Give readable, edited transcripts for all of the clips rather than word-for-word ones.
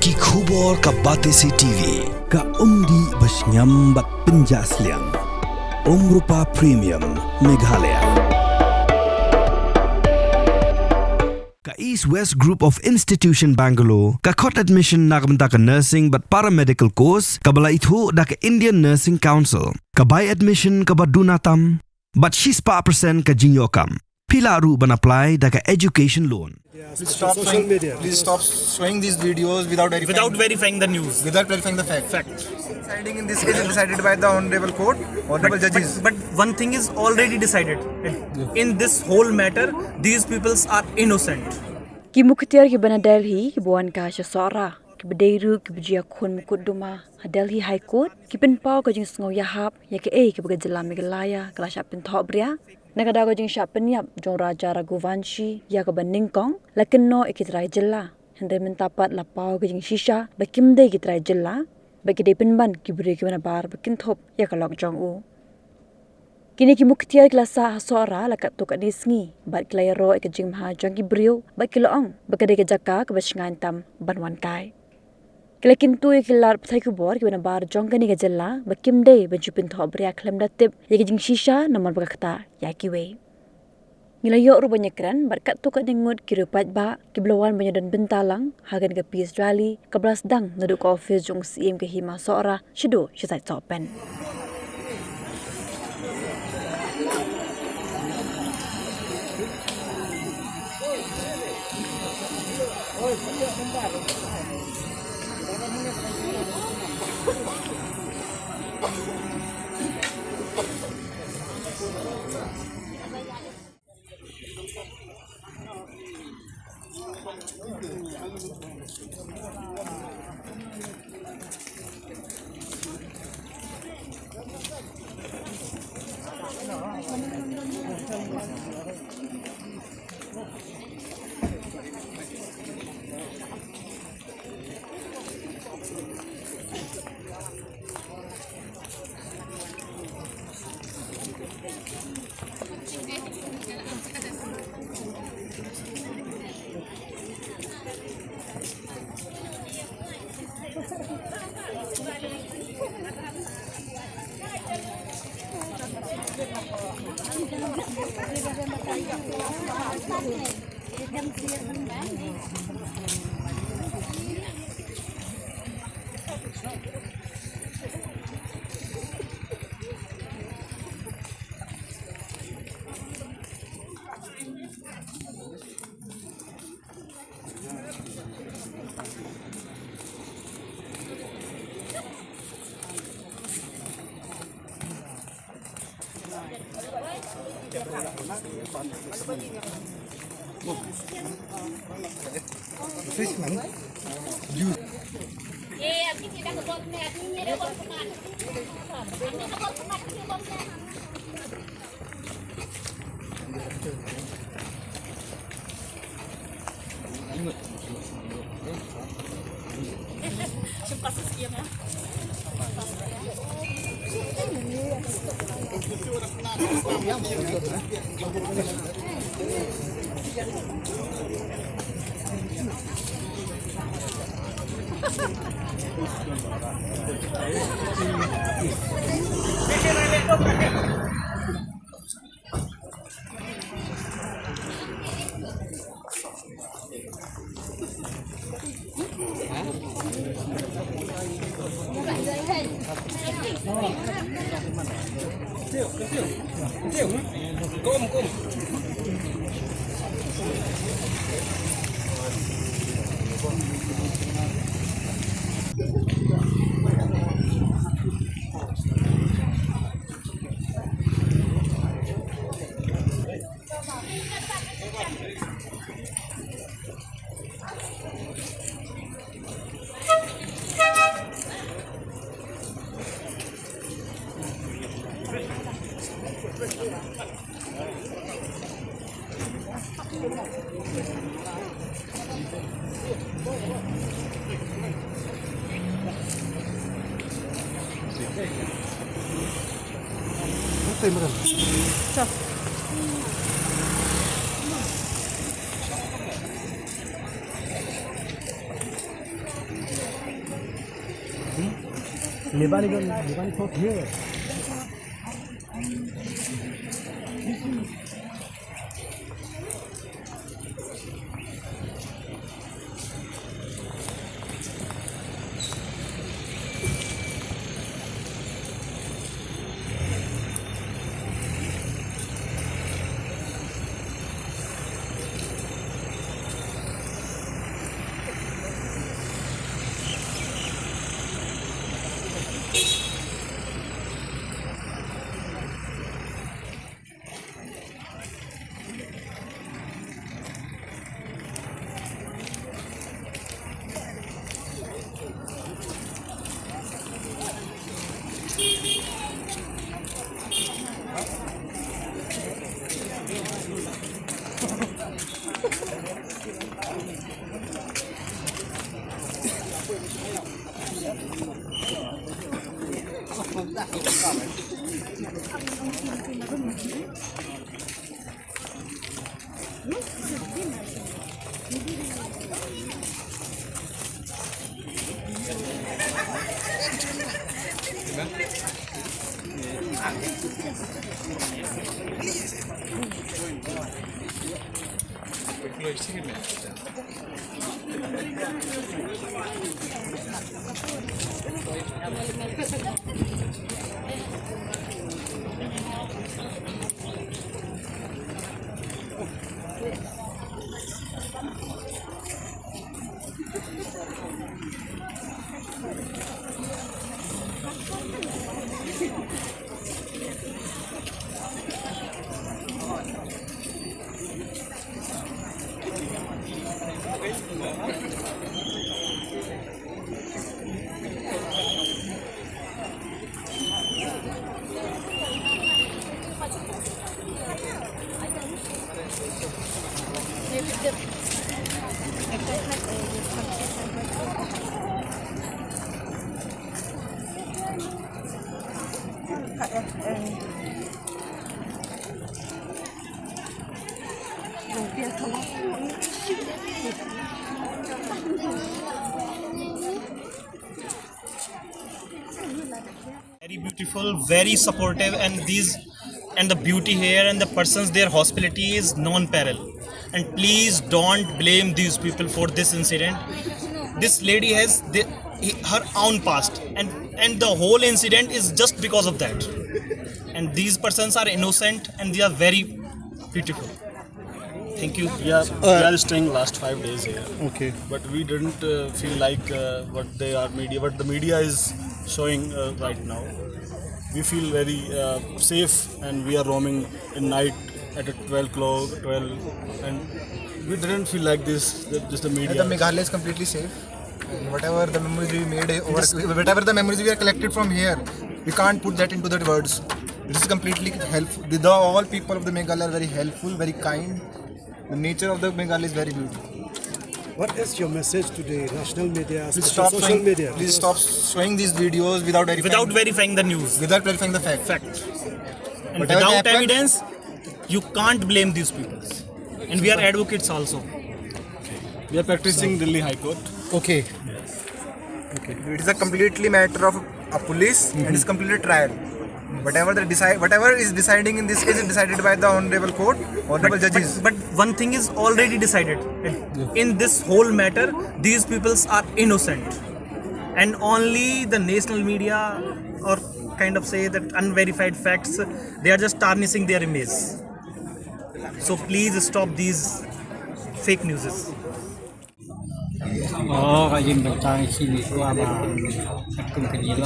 Ki khubor ka Batesi TV. Ka umdi basnyam bak penjaslian. Rupa Premium Meghalaya. Ka East West Group of Institution Bangalore, ka khot admission nakabenta ka nursing but paramedical course, ka bala itu da ka Indian Nursing Council, ka buy admission ka badunatam, but she's pa percent ka jinyokam. Pila ru ban apply da ka education loan. Please stop showing these videos without verifying the news. Without verifying the fact. Deciding in this case is decided by the honorable court, honorable judges. But one thing is already decided. In this whole matter, these peoples are innocent. Ki mukhtiar ki bana Delhi ki buan ka Shasara ki bedairu ki bujia khun mukuduma Delhi High Court ki penpau ka jing sngo yahap ya ki ki bagajala Meghalaya kala sha pen thobria nagada ka jing sha penyap jong Raja Raghuvanshi ya ka baningkong lakenno ikitrai jella hendre mentapat la pau ka jing shisha bakimde kitrai jella bagi de penban ki buri ki bana bar bakin thop ya ka lok jong u kini ki mukhtiar klasa hasora lakat to kadisngi bat klayro ek jing ha jong ki brio bat kilong bakade ke jaka ke basngan tam banwan kai kelakin tu ek lar pthai ku bor ki bana bar jong kani ke jella bakim de bajupin tho bria khlam datip ye jing shisha namar bakata ya ki we Nilayo rubanya kran berkat tu kat dengut ki rupat ba ki blowan banyak dan bentalang hagan ke PS Rally ke belas dang naduk office jong CM ke hima sora shido shisai sopen Very beautiful, very supportive, and the beauty here and the persons, their hospitality is non-parallel. And please don't blame these people for this incident. This lady has her own past, and the whole incident is just because of that. And these persons are innocent, and they are very beautiful. Thank you. Yeah, we are staying last 5 days here. Okay. But we didn't feel like what the media is showing right now. We feel very safe, and we are roaming in night at 12, and we didn't feel like this. Just the media. The Meghalaya is completely safe. And whatever the memories we made, whatever the memories we have collected from here, we can't put that into the words. This is completely helpful. All people of the Meghalaya are very helpful, very kind. The nature of the Meghalaya is very beautiful. What is your message to the national media, Please especially stop social showing, media? Please stop showing these videos without Verifying the news. without verifying the fact. And Whatever without happened- evidence, you can't blame these people. And we are advocates also. We are practicing Delhi High Court. Okay. It is a completely matter of a police and it's completely trial. Whatever is deciding in this case is decided by the honorable court, honorable judges. But one thing is already decided. In this whole matter, these peoples are innocent. And only the national media, or kind of say that unverified facts, they are just tarnishing their image. So please stop these fake news. Oh, kajin bentang sini tu apa? Aku mungkin dia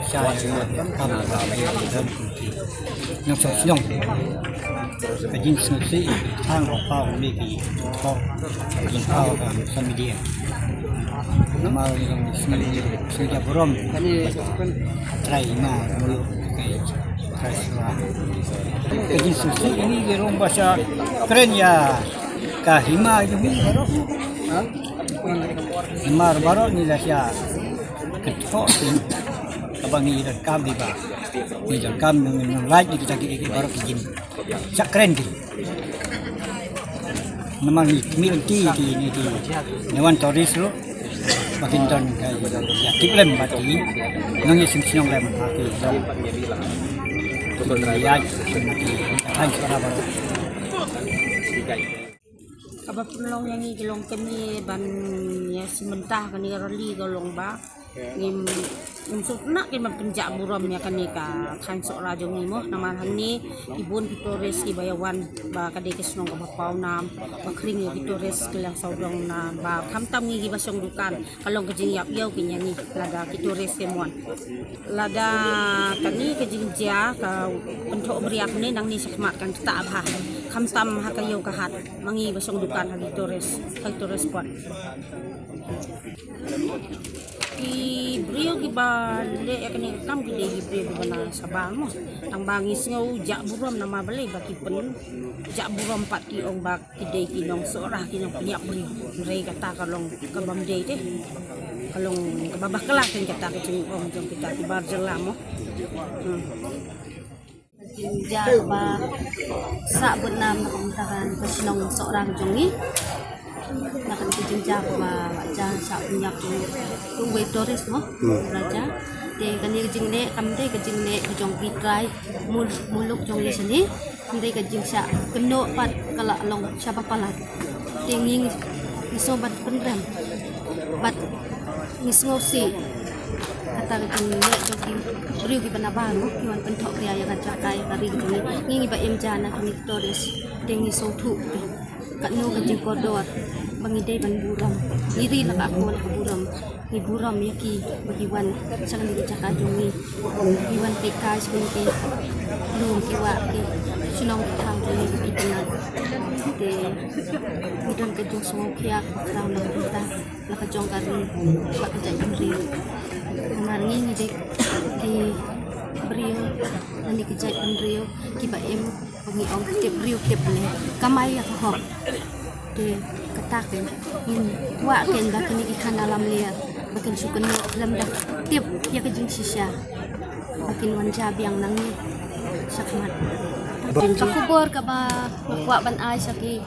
saya kena dan yang sosial. Kajin sosial, tang apa lagi? Kajin tahu sama dia. Nama yang sini sudah berom. Try mulu kajin sosial ini di rumah bahasa keren ya. Kahima itu baru, baru ni lah siapa ketok ni, abang ni rekam di bawah, ni rekam dengan like ni kita baru kejin, cak keren ni, memang ni di Dewan Toris tu, bakin don kai ya kiplem bati nang yesim sinong lem aki don ya hai suara baru Apa pelong yang ni gelong kami ban ya sementah kani rali gelong ba ngim unsur nak ke penjak buram ya kani ka kan sora jong ni mo nama hani ibun pitores ki bayawan ba kade ke snong ba pau nam ba kring ya pitores kelang saudong na ba kamtam ni gi basong dukan kalong kejing yap yau ki nyani lada pitores ke mon lada kani kejing ja ka penthok beriak ni nang ni sakmat kan ta abha kamtam ha kayo kahat mangi basong dukan ha pitores spot ki brio ki ba le yakni kam ki le brio bana sabang mo tang bangis ngau jak buram nama bale baki pen jak buram pat ki ong bak ki de ki nong sorah ki nong piak brio rei kata kalong ka bam de te kalong ka babah kelak kan kata ki ong jong kita ki bar jelam mo ja ba sa benam tahan kesenong seorang jongi nak kerja ba ja sa punya tu waitores no raja te kani kerjing ne kamde kerjing ne jong pitrai muluk jong ni sini kamde kerjing sa keno pat kala long siapa palat tinging isobat pendam bat ngisngosi kata kerjing ne jong beriu ki panabang no kiwan pentok kriya yang cakai hari kerjing ngingi ba emjana kani tores tingi sotu kanu kerjing kodor bangidai ban buram iri lah aku nak buram ni buram yaki bagiwan sangan dicakap jongi bagiwan TK sebenarnya belum kiwa ki sinong tang jongi bagi benar de budan kejung semua kiak bakal nak kita nak kejong kari bak kerja indri kemarin ni dek di beriu nanti kerja indri kiba em bagi ong tip beriu tip ni kamai aku hok de katakan wa ken dah kini ikan dalam liar makin suka no dalam dah tiap ya kejing sisa makin wanja biang nangi sakmat kakubor ka ba wa ban ai saki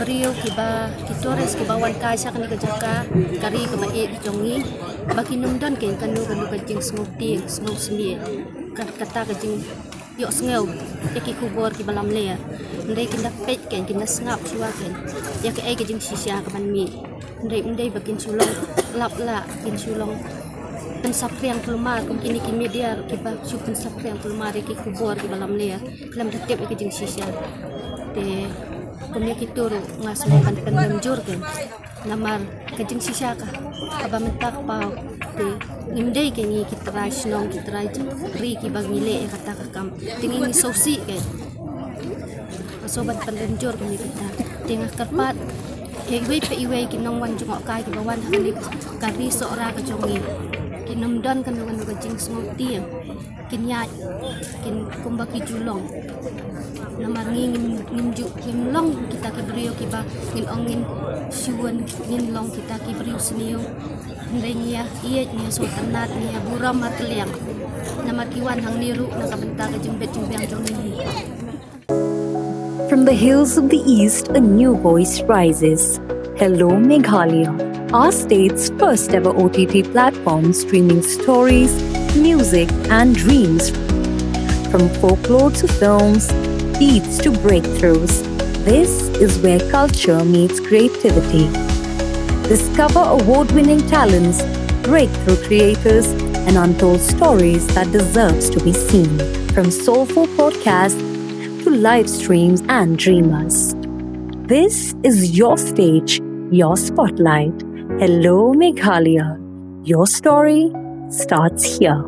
beriu kiba kitores kiba wan kai sak ni kejaka kari ka mai jongi makin numdan ken kanu kejing smuti smuk smi kata kejing yok sengau yaki kubor ki balam le ndai kinda pet ken kinda sngap suwa ken yaki ai kejing sisa ka ban mi ndai bakin sulong lap la kin sulong pen sapriang pelumar kum kini ki media ki ba supen sapriang pelumar ki kubor ki balam le kelam tetep kejing sisa de kum yaki tur ngasmo kan penjur ken namar kejing sisa ka aba mentak pau de imdai ke ni kitrai snong kitrai ri ki bagile kata kakam tingin sosi ke sobat pendenjor kami kita tengah kerpat hegwei pe iwei ki nong wan jungok kai ki bawan halik kari seorang ke jongi ki nomdan kan dengan kejing smoti kin yai kin kumbaki julong namar ngim long kita ki brio ki ba ngin ongin suwan ngin long kita ki brio seniyo ndai nia iya nia so tanat nia buram markeliang namar kiwan hang niru nakabenta ka jumbiang jongi. From the hills of the east, a new voice rises. Hello Meghalaya, our state's first ever OTT platform streaming stories, music and dreams. From folklore to films, beats to breakthroughs, this is where culture meets creativity. Discover award-winning talents, breakthrough creators, and untold stories that deserves to be seen. From soulful podcasts to live streams and dreamers. This is your stage, your spotlight. Hello Meghalaya. Your story starts here.